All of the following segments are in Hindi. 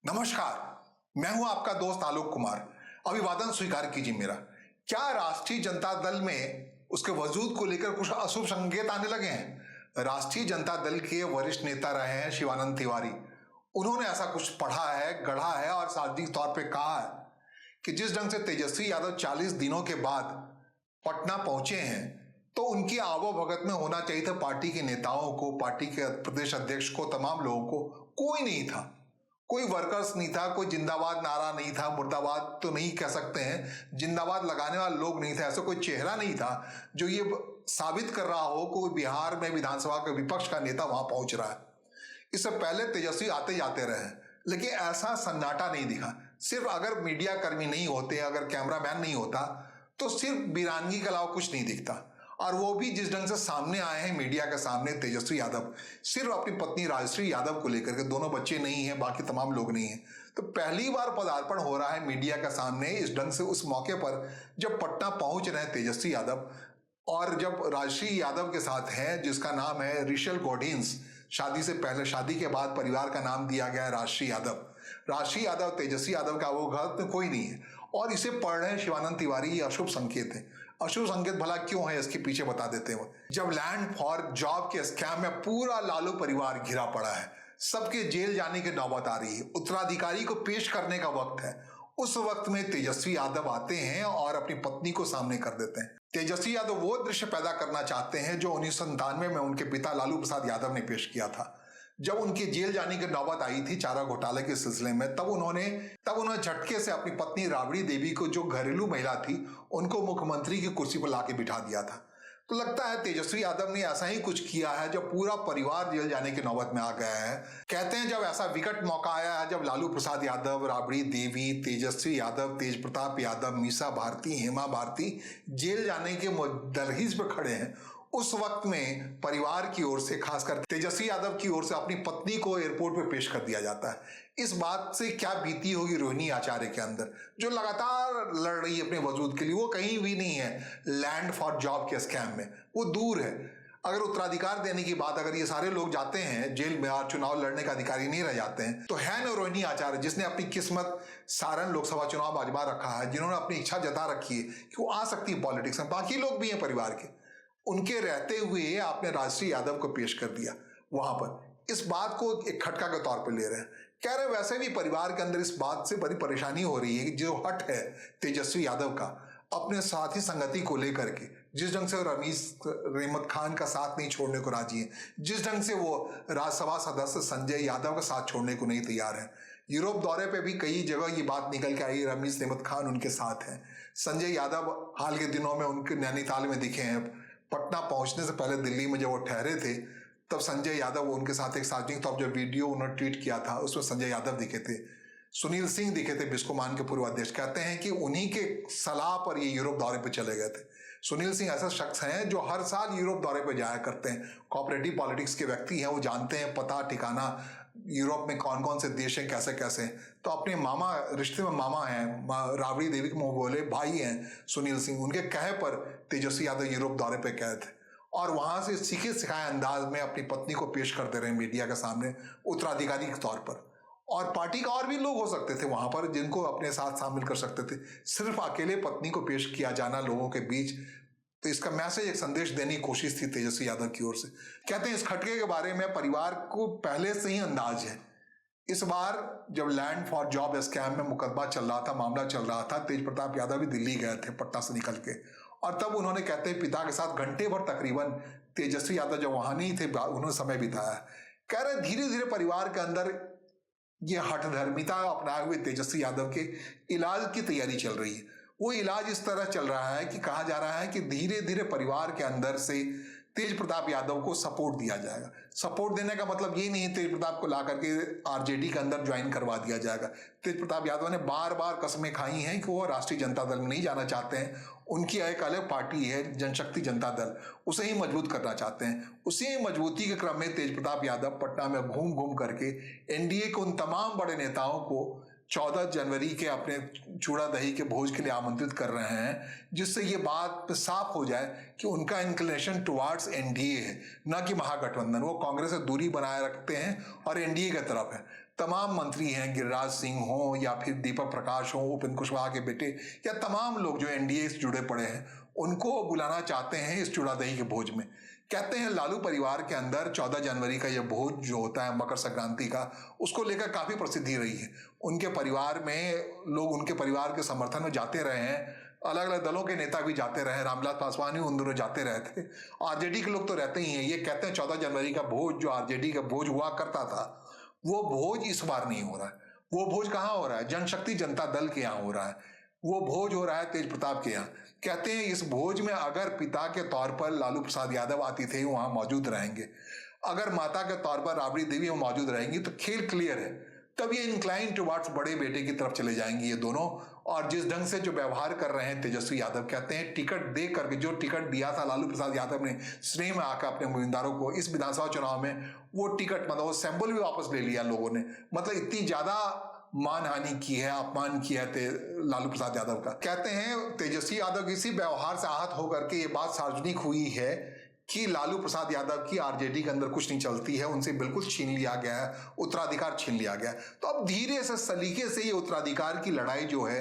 नमस्कार, मैं हूं आपका दोस्त आलोक कुमार। अभिवादन स्वीकार कीजिए मेरा। क्या राष्ट्रीय जनता दल में उसके वजूद को लेकर कुछ अशुभ संकेत आने लगे हैं? राष्ट्रीय जनता दल के वरिष्ठ नेता रहे हैं शिवानंद तिवारी। उन्होंने ऐसा कुछ पढ़ा है, गढ़ा है और सार्वजनिक तौर पे कहा है कि जिस ढंग से तेजस्वी यादव 40 दिनों के बाद पटना पहुंचे हैं, तो उनकी आवभगत में होना चाहिए था पार्टी के नेताओं को, पार्टी के प्रदेश अध्यक्ष को, तमाम लोगों को। कोई नहीं था, कोई वर्कर्स नहीं था, कोई जिंदाबाद नारा नहीं था, मुर्दाबाद तो नहीं कह सकते हैं, जिंदाबाद लगाने वाले लोग नहीं थे, ऐसा कोई चेहरा नहीं था जो ये साबित कर रहा हो कोई बिहार में विधानसभा के विपक्ष का नेता वहां पहुंच रहा है। इससे पहले तेजस्वी आते जाते रहे, लेकिन ऐसा सन्नाटा नहीं दिखा। सिर्फ अगर मीडिया कर्मी नहीं होते, अगर कैमरामैन नहीं होता, तो सिर्फ वीरानगी के अलावा कुछ नहीं दिखता। और वो भी जिस ढंग से सामने आए हैं मीडिया के सामने तेजस्वी यादव, सिर्फ अपनी पत्नी राजश्री यादव को लेकर के, दोनों बच्चे नहीं हैं, बाकी तमाम लोग नहीं हैं। तो पहली बार पदार्पण हो रहा है मीडिया के सामने इस ढंग से, उस मौके पर जब पटना पहुंच रहे हैं तेजस्वी यादव, और जब राजश्री यादव के साथ हैं जिसका नाम है रिशल गॉडिन्स। शादी से पहले, शादी के बाद परिवार का नाम दिया गया है राजश्री यादव। राजश्री यादव, तेजस्वी यादव का वो घर में कोई नहीं है, और इसे पढ़ रहे हैं शिवानंद तिवारी। ये अशुभ संकेत है। अशुभ संकेत भला क्यों है, इसके पीछे बता देते हैं। जब लैंड फॉर जॉब के स्कैम में पूरा लालू परिवार घिरा पड़ा है, सबके जेल जाने की नौबत आ रही है, उत्तराधिकारी को पेश करने का वक्त है, उस वक्त में तेजस्वी यादव आते हैं और अपनी पत्नी को सामने कर देते हैं। तेजस्वी यादव वो दृश्य पैदा करना चाहते हैं जो 1997 में उनके पिता लालू प्रसाद यादव ने पेश किया था। जब उनके जेल जाने की नौबत आई थी चारा घोटाले के सिलसिले में, तब उन्होंने झटके से अपनी पत्नी राबड़ी देवी को, जो घरेलू महिला थी, उनको मुख्यमंत्री की कुर्सी पर लाके बिठा दिया था। तो लगता है तेजस्वी यादव ने ऐसा ही कुछ किया है जब पूरा परिवार जेल जाने की नौबत में आ गया है। कहते हैं जब ऐसा विकट मौका आया है, जब लालू प्रसाद यादव, राबड़ी देवी, तेजस्वी यादव, तेज प्रताप यादव, मीसा भारती, हेमा भारती जेल जाने के दरहीज पर खड़े हैं, उस वक्त में परिवार की ओर से, खासकर तेजस्वी यादव की ओर से, अपनी पत्नी को एयरपोर्ट पे पेश कर दिया जाता है। इस बात से क्या बीती होगी रोहिणी आचार्य के अंदर, जो लगातार लड़ रही है अपने वजूद के लिए। वो कहीं भी नहीं है लैंड फॉर जॉब के स्कैम में, वो दूर है। अगर उत्तराधिकार देने की बात, अगर ये सारे लोग जाते हैं जेल में और चुनाव लड़ने का अधिकारी नहीं रह जाते हैं, तो है न रोहिणी आचार्य, जिसने अपनी किस्मत सारण लोकसभा चुनाव आजमा रखा है, जिन्होंने अपनी इच्छा जता रखी है कि वो आ सकती है पॉलिटिक्स में। बाकी लोग भी हैं परिवार के, उनके रहते हुए आपने राजश्री यादव को पेश कर दिया वहां पर। इस बात को एक खटका के तौर पर ले रहे हैं। कह रहे वैसे भी परिवार के अंदर इस बात से बड़ी परेशानी हो रही है कि जो हट है तेजस्वी यादव का अपने साथी संगति को लेकर के, जिस ढंग से रमीज रहमत खान का साथ नहीं छोड़ने को राजी है, जिस ढंग से वो राज्यसभा सदस्य संजय यादव का साथ छोड़ने को नहीं तैयार है। यूरोप दौरे पे भी कई जगह ये बात निकल के आई, रमीज रहमत खान उनके साथ हैं। संजय यादव हाल के दिनों में उनके नैनीताल में दिखे हैं। पटना पहुंचने से पहले दिल्ली में जब वो ठहरे थे, तब संजय यादव उनके साथ एक सार्वजनिक तौर जो वीडियो उन्होंने ट्वीट किया था, उसमें संजय यादव दिखे थे, सुनील सिंह दिखे थे, बिस्कोमान के पूर्व अध्यक्ष। कहते हैं कि उन्हीं के सलाह पर ये यूरोप दौरे पे चले गए थे। सुनील सिंह ऐसा शख्स हैं जो हर साल यूरोप दौरे पे जाया करते हैं, कोऑपरेटिव पॉलिटिक्स के व्यक्ति हैं, वो जानते हैं पता ठिकाना यूरोप में कौन कौन से देश हैं, कैसे कैसे। तो अपने मामा, रिश्ते में मामा हैं, राबड़ी देवी के मुंह बोले भाई हैं सुनील सिंह, उनके कहे पर तेजस्वी यादव यूरोप दौरे पे गए थे, और वहां से सीखे सिखाए अंदाज में अपनी पत्नी को पेश कर दे रहे हैं मीडिया के सामने उत्तराधिकारी के तौर पर। और पार्टी का और भी लोग हो सकते थे वहां पर जिनको अपने साथ शामिल कर सकते थे, सिर्फ अकेले पत्नी को पेश किया जाना लोगों के बीच। तो इसका मैसेज, एक संदेश देने की कोशिश थी तेजस्वी यादव की ओर से। कहते हैं इस खटके के बारे में परिवार को पहले से ही अंदाज है। इस बार जब लैंड फॉर जॉब स्कैम में मुकदमा चल रहा था, मामला चल रहा था, तेज प्रताप यादव भी दिल्ली गए थे पटना से निकल के, और तब उन्होंने, कहते हैं, पिता के साथ घंटे भर तकरीबन, तेजस्वी यादव जब वहां नहीं थे उन्होंने समय बिताया। कह रहे धीरे धीरे परिवार के अंदर ये हठधर्मिता अपनाए हुए तेजस्वी यादव के इलाज की तैयारी चल रही है। वो इलाज इस तरह चल रहा है कि कहा जा रहा है कि धीरे धीरे परिवार के अंदर से तेज प्रताप यादव को सपोर्ट दिया जाएगा। सपोर्ट देने का मतलब ये नहीं है तेज प्रताप को ला करके आरजेडी के अंदर ज्वाइन करवा दिया जाएगा। तेज प्रताप यादव ने बार बार कसमें खाई हैं कि वो राष्ट्रीय जनता दल में नहीं जाना चाहते हैं। उनकी एक अलग पार्टी है जनशक्ति जनता दल, उसे ही मजबूत करना चाहते हैं। उसी मजबूती के क्रम में तेज प्रताप यादव पटना में घूम घूम करके एनडीए के उन तमाम बड़े नेताओं को 14 जनवरी के अपने चूड़ा दही के भोज के लिए आमंत्रित कर रहे हैं, जिससे ये बात साफ हो जाए कि उनका इंक्लिनेशन टुवार्ड्स एनडीए है, न कि महागठबंधन। वो कांग्रेस से दूरी बनाए रखते हैं और एनडीए की तरफ है। तमाम मंत्री हैं, गिरिराज सिंह हो या फिर दीपक प्रकाश हो, उपेंद्र कुशवाहा के बेटे, या तमाम लोग जो एनडीए से जुड़े पड़े हैं, उनको बुलाना चाहते हैं इस चूड़ा दही के भोज में। कहते हैं लालू परिवार के अंदर 14 जनवरी का यह भोज जो होता है मकर संक्रांति का, उसको लेकर काफी प्रसिद्धि रही है। उनके परिवार में लोग उनके परिवार के समर्थन में जाते रहे हैं, अलग अलग दलों के नेता भी जाते रहे, रामविलास पासवान भी उन दोनों जाते रहे थे, आरजेडी के लोग तो रहते ही हैं। ये कहते हैं 14 जनवरी का भोज जो आरजेडी का भोज हुआ करता था, वो भोज इस बार नहीं हो रहा है। वो भोज कहाँ हो रहा है? जनशक्ति जनता दल के यहाँ हो रहा है। वो भोज हो रहा है तेज प्रताप के यहाँ। कहते हैं इस भोज में अगर पिता के तौर पर लालू प्रसाद यादव आतिथ्य वहां मौजूद रहेंगे, अगर माता के तौर पर राबड़ी देवी वहां मौजूद रहेंगी, तो खेल क्लियर है। तब ये इंक्लाइन टुवर्ड्स बड़े बेटे की तरफ चले जाएंगे ये दोनों। और जिस ढंग से जो व्यवहार कर रहे हैं तेजस्वी यादव, कहते हैं टिकट दे करके, जो टिकट दिया था लालू प्रसाद यादव ने स्नेह में आकर अपने उम्मीदवारों को इस विधानसभा चुनाव में, वो टिकट मतलब वो सैंपल भी वापस ले लिया लोगों ने। मतलब इतनी ज्यादा मानहानि की है, अपमान किया है लालू प्रसाद यादव का। कहते हैं तेजस्वी यादव किसी व्यवहार से आहत होकर के ये बात सार्वजनिक हुई है कि लालू प्रसाद यादव की आरजेडी के अंदर कुछ नहीं चलती है, उनसे बिल्कुल छीन लिया गया है, उत्तराधिकार छीन लिया गया है। तो अब धीरे से सलीके से ये उत्तराधिकार की लड़ाई जो है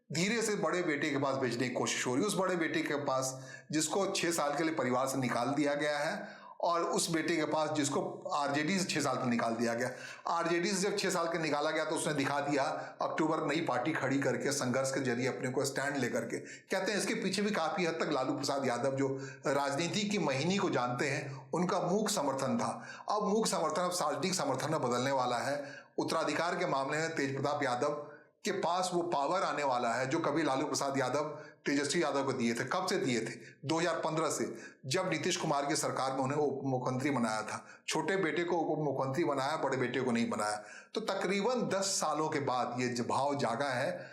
धीरे से बड़े बेटे के पास भेजने की कोशिश हो रही है। उस बड़े बेटे के पास जिसको 6 साल के लिए परिवार से निकाल दिया गया है, और उस बेटे के पास जिसको आरजेडी से 6 साल के निकाल दिया गया। आरजेडी से जब 6 साल के निकाला गया तो उसने दिखा दिया अक्टूबर नई पार्टी खड़ी करके, संघर्ष के जरिए अपने को स्टैंड लेकर के। कहते हैं इसके पीछे भी काफी हद तक लालू प्रसाद यादव जो राजनीति की महीनी को जानते हैं, उनका मूक समर्थन था। अब मूक समर्थन अब सार्वजनिक समर्थन में बदलने वाला है। उत्तराधिकार के मामले में तेज प्रताप यादव के पास वो पावर आने वाला है जो कभी लालू प्रसाद यादव तेजस्वी यादव को दिए थे। कब से दिए थे? 2015 से, जब नीतीश कुमार की सरकार में उन्हें उप मुख्यमंत्री बनाया था। छोटे बेटे को उप मुख्यमंत्री बनाया, बड़े बेटे को नहीं बनाया। तो तकरीबन 10 सालों के बाद ये भाव जागा है।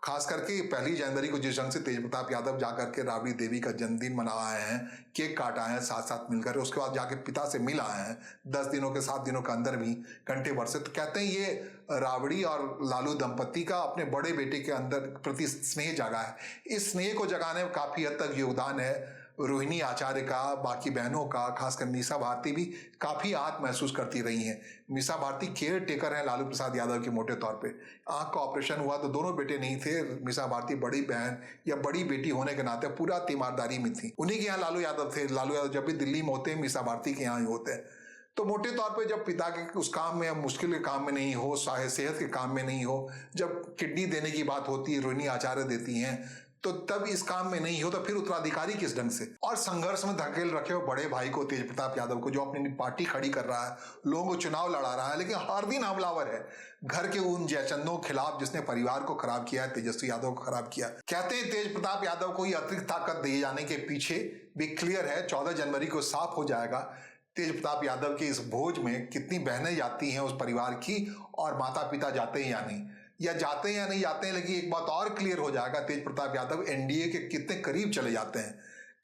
खास करके 1 जनवरी को जिस ढंग से तेज प्रताप यादव जाकर के राबड़ी देवी का जन्मदिन मना आए हैं, केक काट आए हैं साथ साथ मिलकर, उसके बाद जाके पिता से मिल आए हैं 10 दिनों के 7 दिनों के अंदर भी, घंटे भर से। तो कहते हैं ये राबड़ी और लालू दंपति का अपने बड़े बेटे के अंदर प्रति स्नेह जागा है। इस स्नेह को जगाने में काफी हद तक योगदान है रोहिणी आचार्य का, बाकी बहनों का, खासकर मीसा भारती भी काफी आहत महसूस करती रही हैं। मीसा भारती केयर टेकर हैं लालू प्रसाद यादव के मोटे तौर पे। आंख का ऑपरेशन हुआ तो दोनों बेटे नहीं थे। मीसा भारती बड़ी बहन या बड़ी बेटी होने के नाते पूरा तीमारदारी में थी। उन्हीं के यहाँ लालू यादव थे। लालू यादव जब भी दिल्ली में होते हैं, मीसा भारती के यहाँ ही होते हैं। तो मोटे तौर पे जब पिता के उस काम में, मुश्किल के काम में नहीं हो, सेहत के काम में नहीं हो, जब किडनी देने की बात होती है, रोहिणी आचार्य देती हैं, तो तब इस काम में नहीं हो तो फिर उत्तराधिकारी किस ढंग से? और संघर्ष में धकेल रखे हो बड़े भाई को, तेज प्रताप यादव को, जो अपनी पार्टी खड़ी कर रहा है, लोगों को चुनाव लड़ा रहा है, लेकिन हर दिन हमलावर है। घर के उन जयचंदों के खिलाफ जिसने परिवार को खराब किया है, तेजस्वी यादव को खराब किया। कहते हैं तेज प्रताप यादव को ये अतिरिक्त ताकत दिए जाने के पीछे भी क्लियर है। 14 जनवरी को साफ हो जाएगा तेज प्रताप यादव के इस भोज में कितनी बहनें जाती हैं उस परिवार की, और माता पिता जाते हैं या नहीं, या जाते हैं या नहीं जाते हैं। लेकिन एक बात और क्लियर हो जाएगा, तेज प्रताप यादव एनडीए के कितने करीब चले जाते हैं।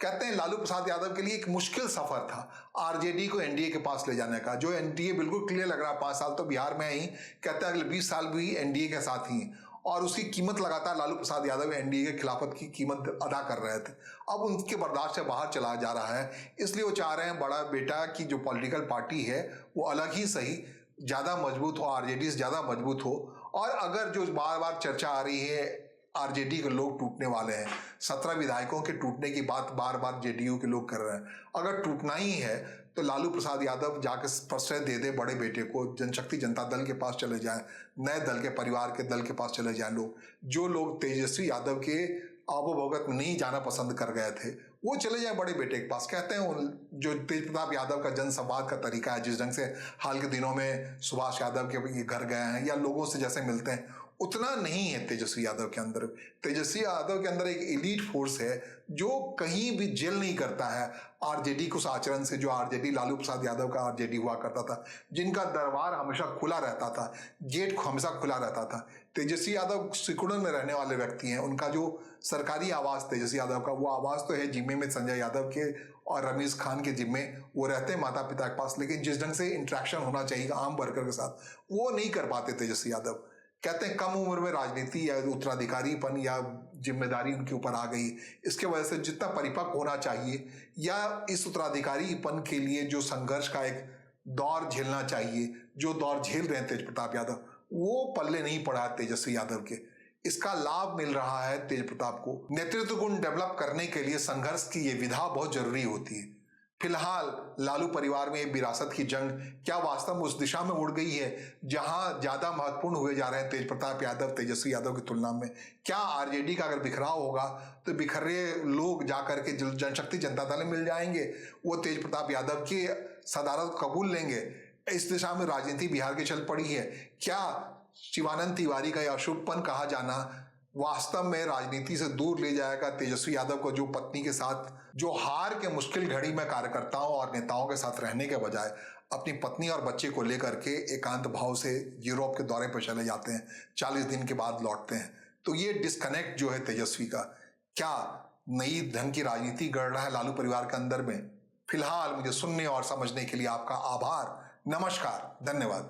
कहते हैं लालू प्रसाद यादव के लिए एक मुश्किल सफर था आरजेडी को एनडीए के पास ले जाने का, जो एनडीए बिल्कुल क्लियर लग रहा है 5 साल तो बिहार में ही, कहते हैं अगले 20 साल भी एनडीए के साथ ही, और उसकी कीमत लगातार लालू प्रसाद यादव एनडीए के खिलाफत की कीमत अदा कर रहे थे। अब उनके बर्दाश्त से बाहर चला जा रहा है, इसलिए वो चाह रहे हैं बड़ा बेटा की जो पॉलिटिकल पार्टी है वो अलग ही सही ज्यादा मजबूत हो, आरजेडी से ज्यादा मजबूत हो। और अगर जो बार बार चर्चा आ रही है आरजेडी के लोग टूटने वाले हैं, 17 विधायकों के टूटने की बात बार बार जेडीयू के लोग कर रहे हैं, अगर टूटना ही है तो लालू प्रसाद यादव जाकर प्रश्रय दे दे बड़े बेटे को, जनशक्ति जनता दल के पास चले जाएं, नए दल के परिवार के दल के पास चले जाएं। लोग जो लोग तेजस्वी यादव के आबोभगत में नहीं जाना पसंद कर गए थे, वो चले जाए बड़े बेटे के पास। कहते हैं जो तेज प्रताप यादव का जनसंवाद का तरीका है, जिस ढंग से हाल के दिनों में सुभाष यादव के घर गए हैं या लोगों से जैसे मिलते हैं, उतना नहीं है तेजस्वी यादव के अंदर। तेजस्वी यादव के अंदर एक एलीट फोर्स है जो कहीं भी जेल नहीं करता है आरजेडी के उस आचरण से, जो आरजेडी लालू प्रसाद यादव का आरजेडी हुआ करता था, जिनका दरबार हमेशा खुला रहता था, गेट हमेशा खुला रहता था। तेजस्वी यादव सिकुड़न में रहने वाले व्यक्ति हैं। उनका जो सरकारी आवास तेजस्वी यादव का, वो आवास तो है जिम्मे में संजय यादव के और रमीज खान के जिम्मे, वो रहते हैं माता पिता के पास, लेकिन जिस ढंग से इंटरेक्शन होना चाहिए आम वर्कर के साथ, वो नहीं कर पाते तेजस्वी यादव। कहते हैं कम उम्र में राजनीति या उत्तराधिकारीपन या जिम्मेदारी उनके ऊपर आ गई, इसके वजह से जितना परिपक्व होना चाहिए या इस उत्तराधिकारीपन के लिए जो संघर्ष का एक दौर झेलना चाहिए, जो दौर झेल रहे हैं तेज प्रताप यादव, वो पल्ले नहीं पड़ा है तेजस्वी यादव के। इसका लाभ मिल रहा है तेज प्रताप को। नेतृत्व गुण डेवलप करने के लिए संघर्ष की ये विधा बहुत जरूरी होती है। फिलहाल लालू परिवार में विरासत की जंग क्या वास्तव में उस दिशा में उड़ गई है जहां ज्यादा महत्वपूर्ण हुए जा रहे हैं तेज प्रताप यादव तेजस्वी यादव की तुलना में? क्या आरजेडी का अगर बिखराव होगा तो बिखरे लोग जाकर के जनशक्ति जनता दल में मिल जाएंगे, वो तेज प्रताप यादव की सदारत कबूल लेंगे? इस दिशा में राजनीति बिहार की चल पड़ी है। क्या शिवानंद तिवारी का यह अशुभपन कहा जाना वास्तव में राजनीति से दूर ले जाएगा तेजस्वी यादव को, जो पत्नी के साथ, जो हार के मुश्किल घड़ी में कार्यकर्ताओं और नेताओं के साथ रहने के बजाय अपनी पत्नी और बच्चे को लेकर के एकांत भाव से यूरोप के दौरे पर चले जाते हैं, 40 दिन के बाद लौटते हैं? तो ये डिस्कनेक्ट जो है तेजस्वी का, क्या नई ढंग की राजनीति गढ़ रहा है लालू परिवार के अंदर में? फिलहाल मुझे सुनने और समझने के लिए आपका आभार। नमस्कार, धन्यवाद।